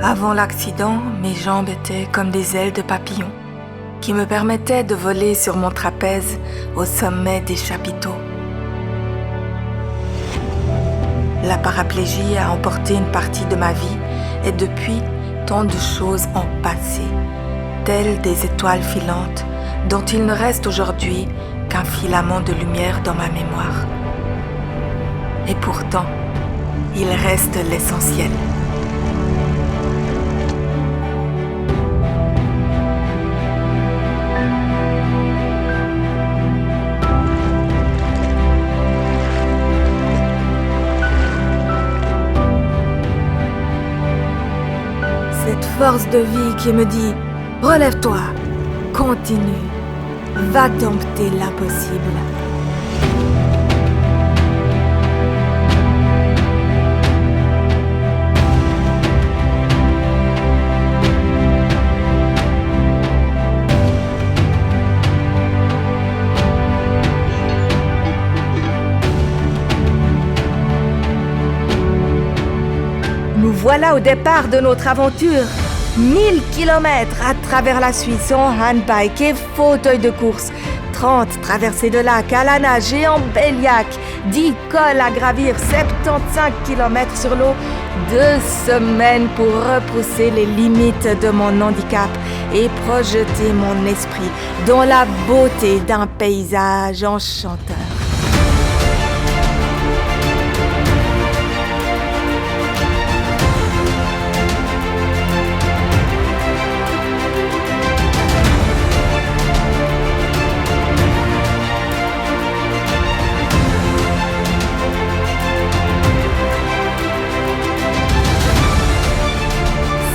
Avant l'accident, mes jambes étaient comme des ailes de papillon qui me permettaient de voler sur mon trapèze au sommet des chapiteaux. La paraplégie a emporté une partie de ma vie et depuis, tant de choses ont passé, telles des étoiles filantes dont il ne reste aujourd'hui qu'un filament de lumière dans ma mémoire. Et pourtant, il reste l'essentiel. Cette force de vie qui me dit « Relève-toi, continue, va dompter l'impossible ». Nous voilà au départ de notre aventure. 1000 kilomètres à travers la Suisse en handbike et fauteuil de course. 30 traversées de lacs à la nage et en Béliac. 10 cols à gravir, 75 kilomètres sur l'eau. 2 semaines pour repousser les limites de mon handicap et projeter mon esprit dans la beauté d'un paysage enchanteur.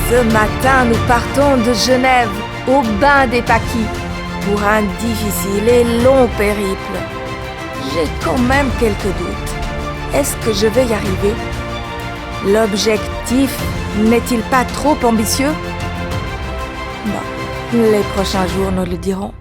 Ce matin, nous partons de Genève au bain des Paquis pour un difficile et long périple. J'ai quand même quelques doutes. Est-ce que je vais y arriver? L'objectif n'est-il pas trop ambitieux? Bon, les prochains jours nous le diront.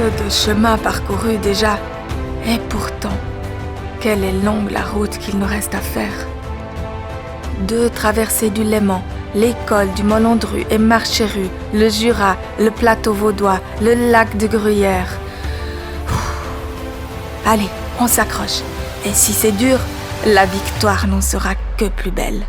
Que de chemin parcouru déjà. Et pourtant, quelle est longue la route qu'il nous reste à faire. 2 traversées du Léman, l'école du Molandru et Marcheru, le Jura, le plateau vaudois, le lac de Gruyère. Allez, on s'accroche. Et si c'est dur, la victoire n'en sera que plus belle.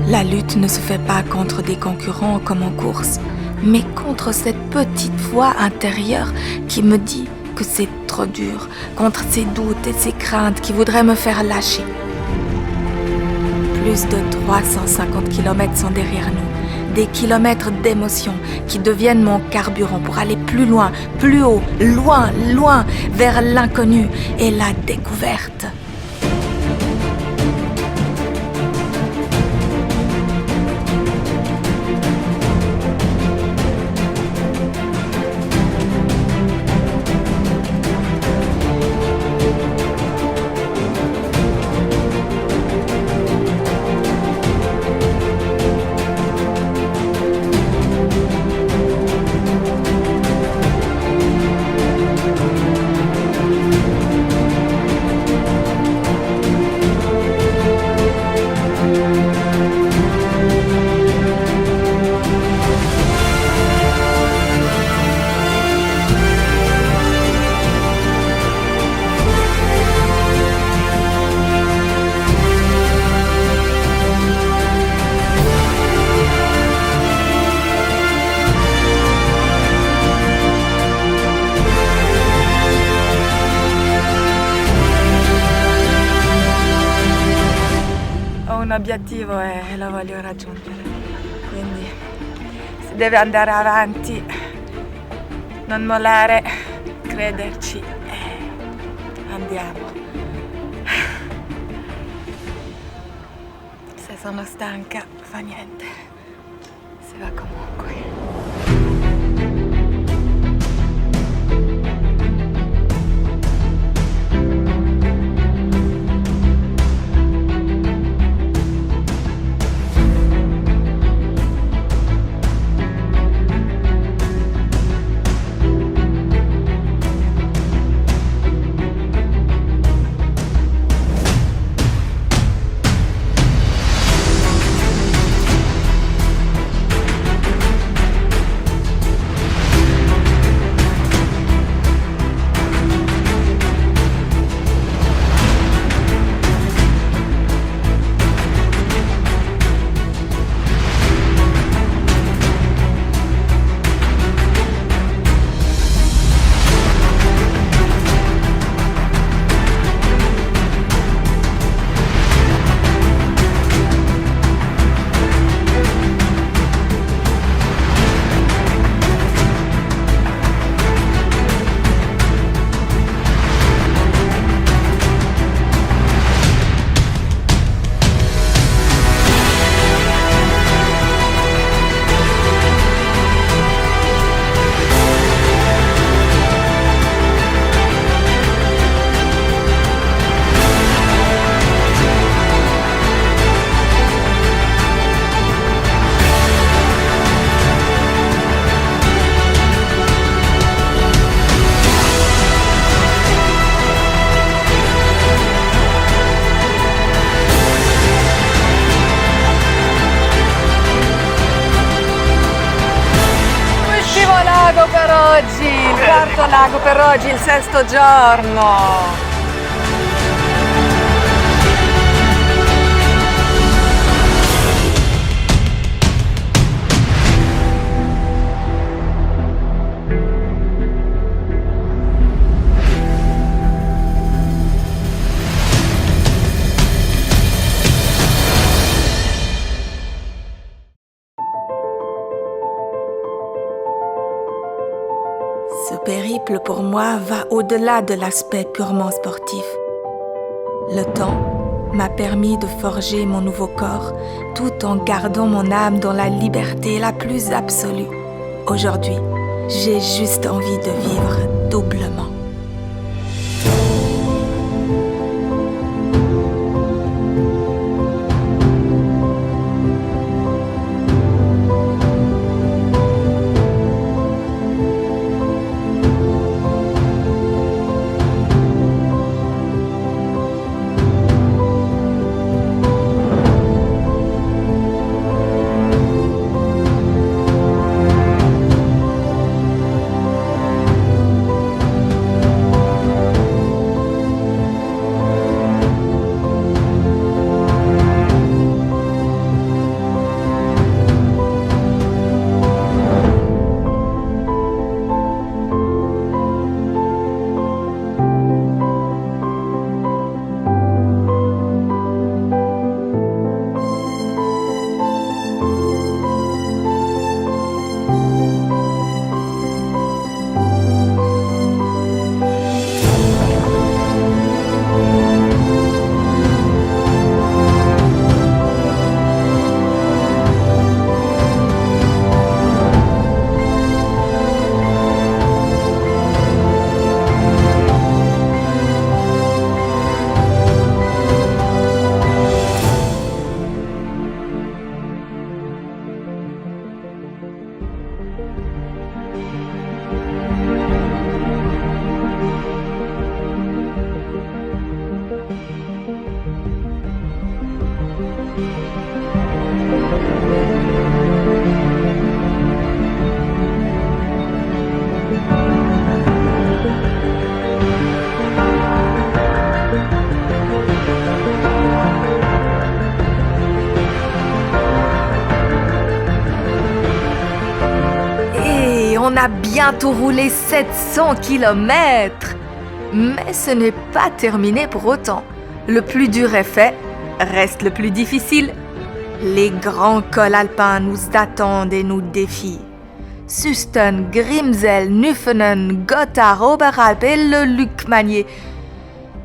La lutte ne se fait pas contre des concurrents comme en course, mais contre cette petite voix intérieure qui me dit que c'est trop dur, contre ces doutes et ces craintes qui voudraient me faire lâcher. Plus de 350 kilomètres sont derrière nous, des kilomètres d'émotions qui deviennent mon carburant pour aller plus loin, plus haut, loin, loin, vers l'inconnu et la découverte. un obiettivo e lo voglio raggiungere. Quindi si deve andare avanti, non mollare, crederci e andiamo. Se sono stanca, fa niente. Si va comunque. Il quarto lago per oggi, il sesto giorno. Ce périple pour moi va au-delà de l'aspect purement sportif. Le temps m'a permis de forger mon nouveau corps tout en gardant mon âme dans la liberté la plus absolue. Aujourd'hui, j'ai juste envie de vivre doublement. On a bientôt roulé 700 km. Mais ce n'est pas terminé pour autant. Le plus dur est fait. reste le plus difficile. Les grands cols alpins nous attendent et nous défient. Susten, Grimsel, Nuffenen, Gotthard, Oberalp et le Lukmanier.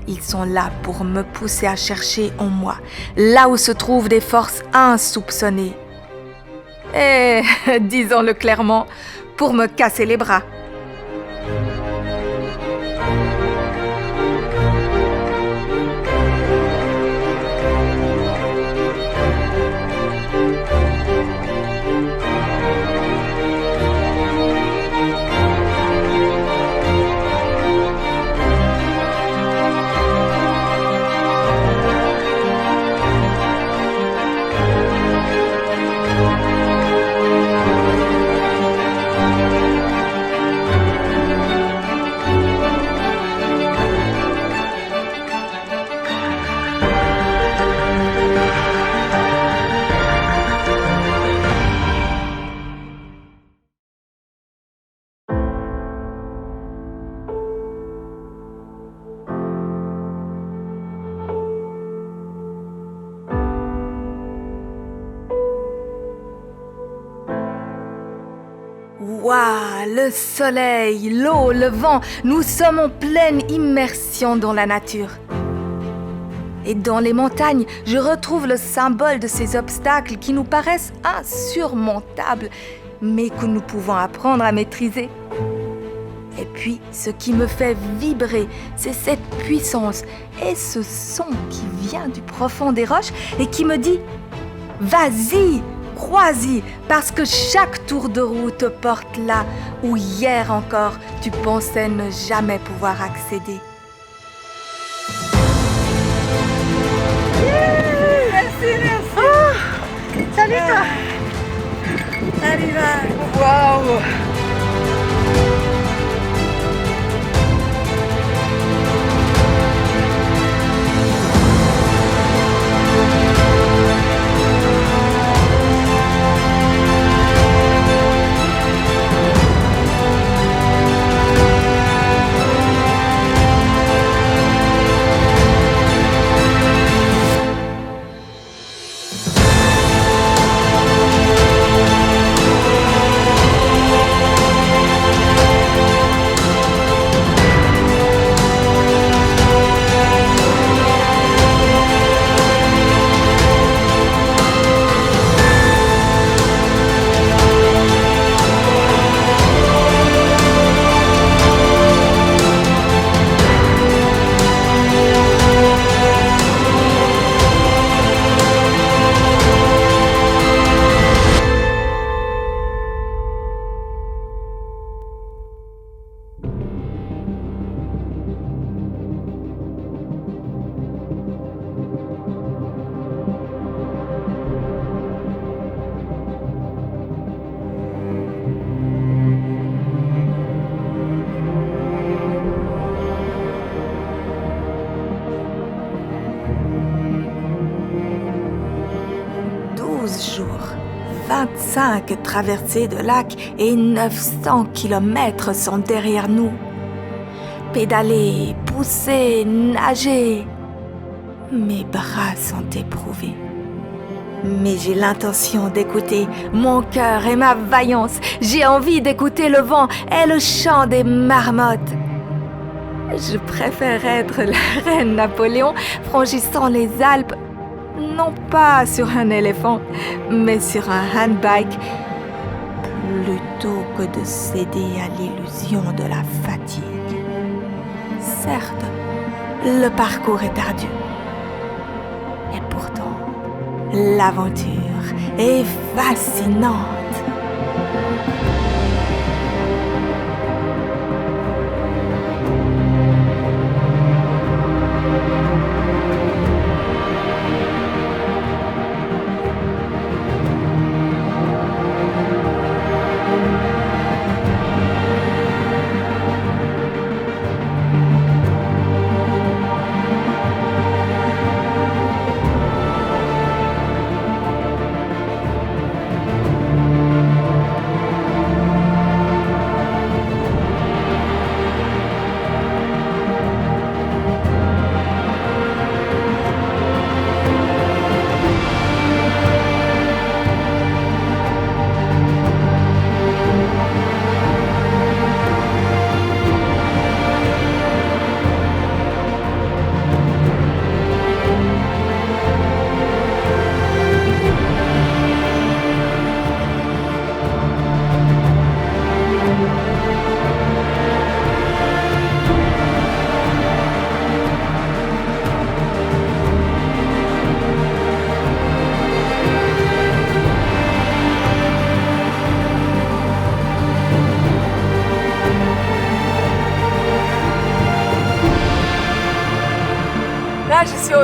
Ils sont là pour me pousser à chercher en moi, là où se trouvent des forces insoupçonnées. Et, disons-le clairement, pour me casser les bras. Waouh, le soleil, l'eau, le vent, nous sommes en pleine immersion dans la nature. Et dans les montagnes, je retrouve le symbole de ces obstacles qui nous paraissent insurmontables, mais que nous pouvons apprendre à maîtriser. Et puis, ce qui me fait vibrer, c'est cette puissance et ce son qui vient du profond des roches et qui me dit « Vas-y !» Crois-y, parce que chaque tour de roue te porte là où hier encore tu pensais ne jamais pouvoir accéder. Merci. Oh, salut toi. Salut va. Waouh. Jours, 25 traversées de lacs et 900 kilomètres sont derrière nous. Pédaler, pousser, nager. Mes bras sont éprouvés. Mais j'ai l'intention d'écouter mon cœur et ma vaillance. J'ai envie d'écouter le vent et le chant des marmottes. Je préfère être la reine Napoléon franchissant les Alpes, non pas sur un éléphant, mais sur un handbike, plutôt que de céder à l'illusion de la fatigue. Certes, le parcours est ardu. Et pourtant, l'aventure est fascinante.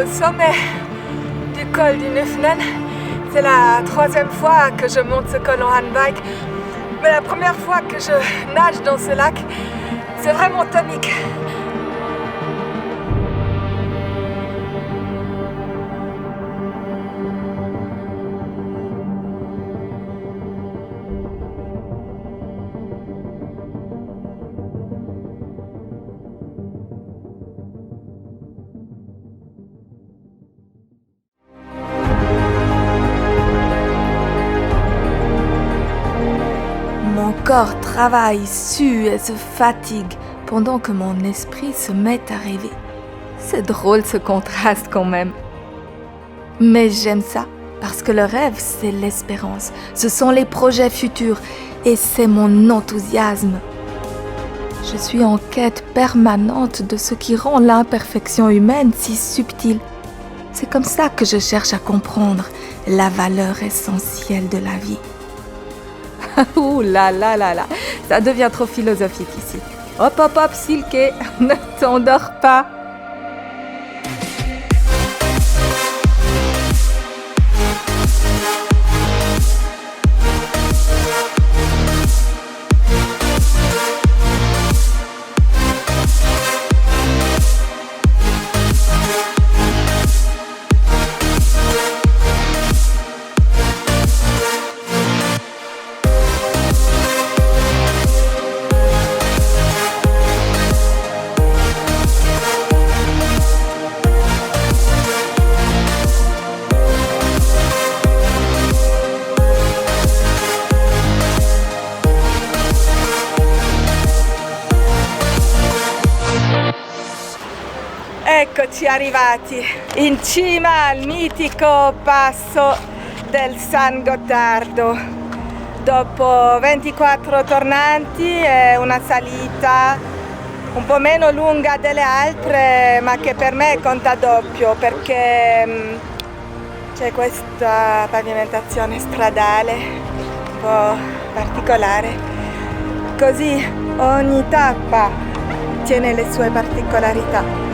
au sommet du col du Nufnen. C'est la 3e fois que je monte ce col en handbike. Mais la première fois que je nage dans ce lac, c'est vraiment tonique. Mon corps travaille, sue et se fatigue pendant que mon esprit se met à rêver. C'est drôle ce contraste quand même. Mais j'aime ça parce que le rêve, c'est l'espérance. Ce sont les projets futurs et c'est mon enthousiasme. Je suis en quête permanente de ce qui rend l'imperfection humaine si subtile. C'est comme ça que je cherche à comprendre la valeur essentielle de la vie. Ouh là là là là, ça devient trop philosophique ici. Hop hop hop, Silke, ne t'endors pas. Eccoci arrivati in cima al mitico passo del San Gottardo. Dopo 24 tornanti e una salita un po' meno lunga delle altre, ma che per me conta doppio perché c'è questa pavimentazione stradale un po' particolare. Così ogni tappa tiene le sue particolarità.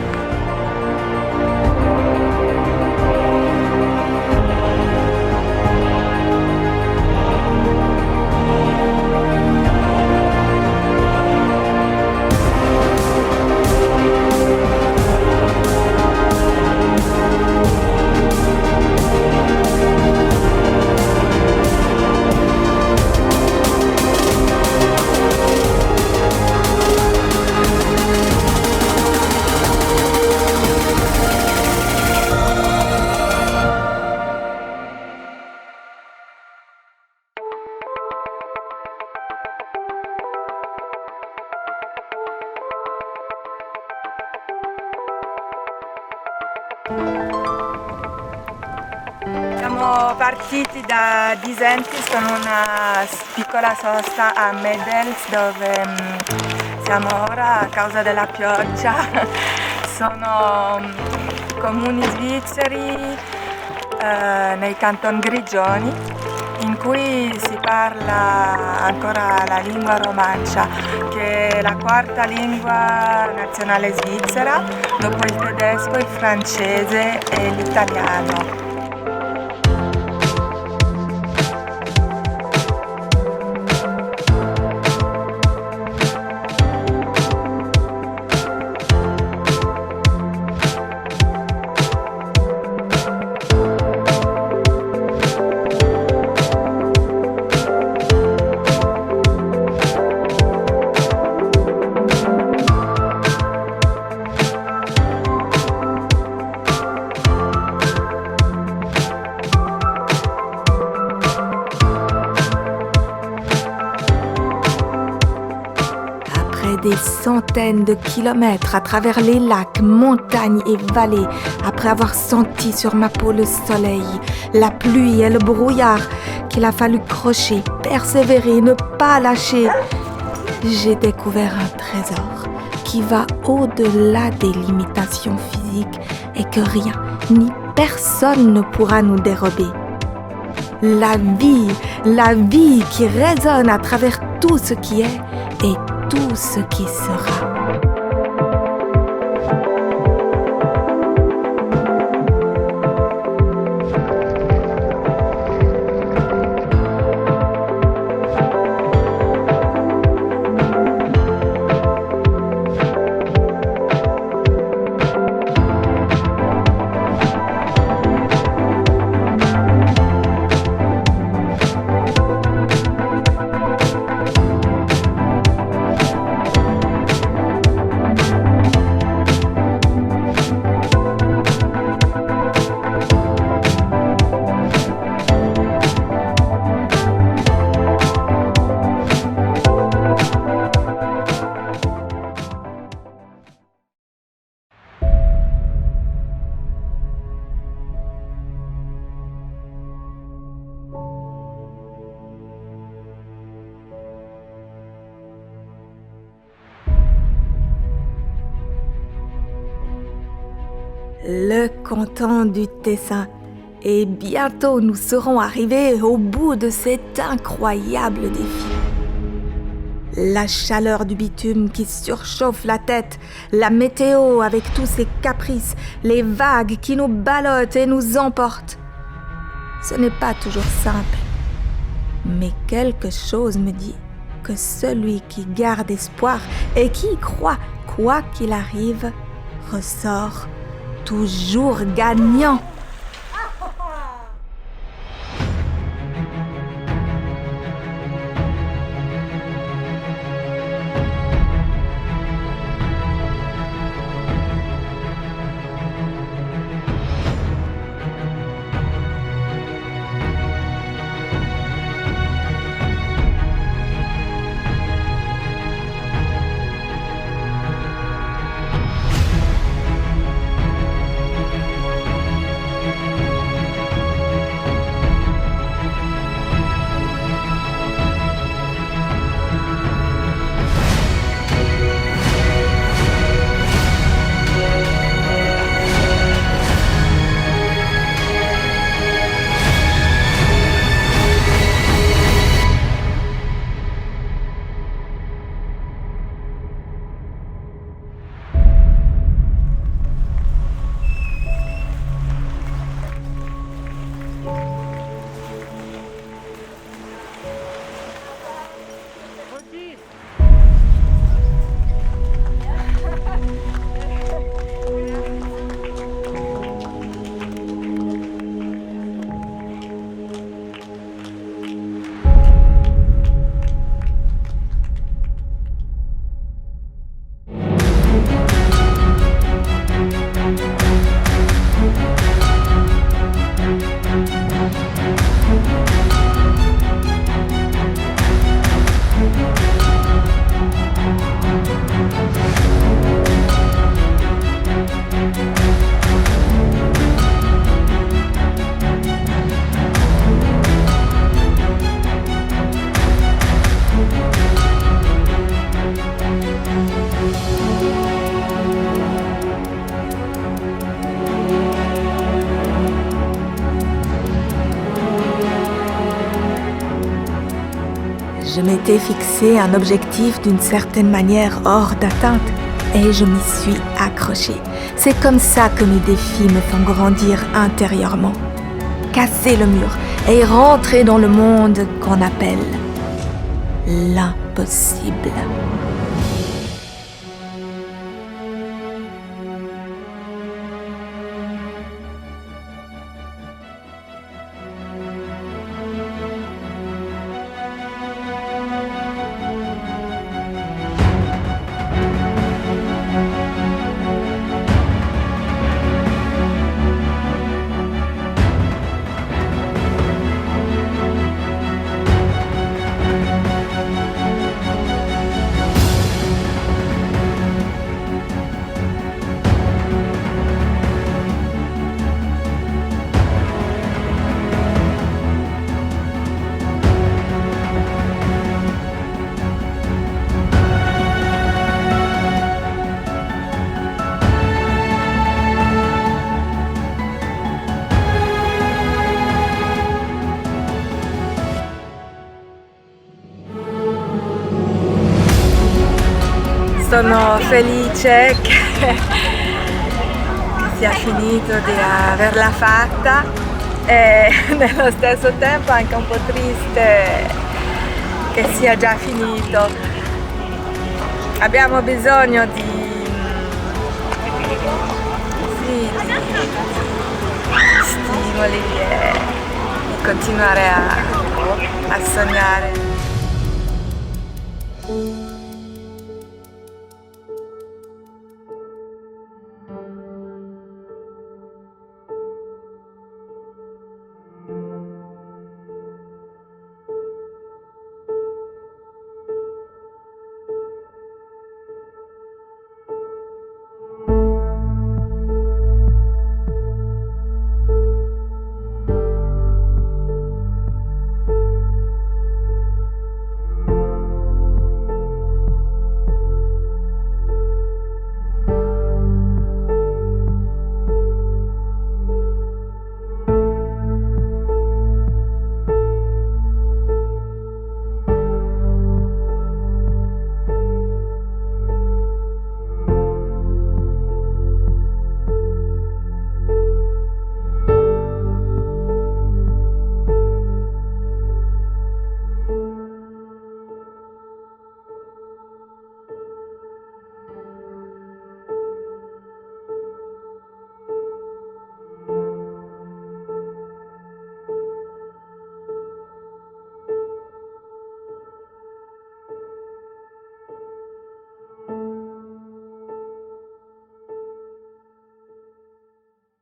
Siamo partiti da Disentis con una piccola sosta a Medels dove siamo ora a causa della pioggia. Sono comuni svizzeri nei canton Grigioni in cui si parla ancora la lingua romancia, che è la 4ª lingua nazionale svizzera dopo il tedesco, il francese e l'italiano. Des centaines de kilomètres à travers les lacs, montagnes et vallées, après avoir senti sur ma peau le soleil, la pluie et le brouillard, qu'il a fallu crocher, persévérer, ne pas lâcher, j'ai découvert un trésor qui va au-delà des limitations physiques et que rien ni personne ne pourra nous dérober. La vie qui résonne à travers tout ce qui est et tout ce qui sera. le canton du Tessin. Et bientôt nous serons arrivés au bout de cet incroyable défi. La chaleur du bitume qui surchauffe la tête, la météo avec tous ses caprices, les vagues qui nous ballottent et nous emportent. Ce n'est pas toujours simple, mais quelque chose me dit que celui qui garde espoir et qui y croit, quoi qu'il arrive, ressort toujours gagnant. Je m'étais fixé un objectif d'une certaine manière hors d'atteinte et je m'y suis accrochée. C'est comme ça que mes défis me font grandir intérieurement. Casser le mur et rentrer dans le monde qu'on appelle l'impossible. Sono felice che sia finito di averla fatta e nello stesso tempo anche un po' triste che sia già finito. Abbiamo bisogno di stimoli e di continuare a sognare.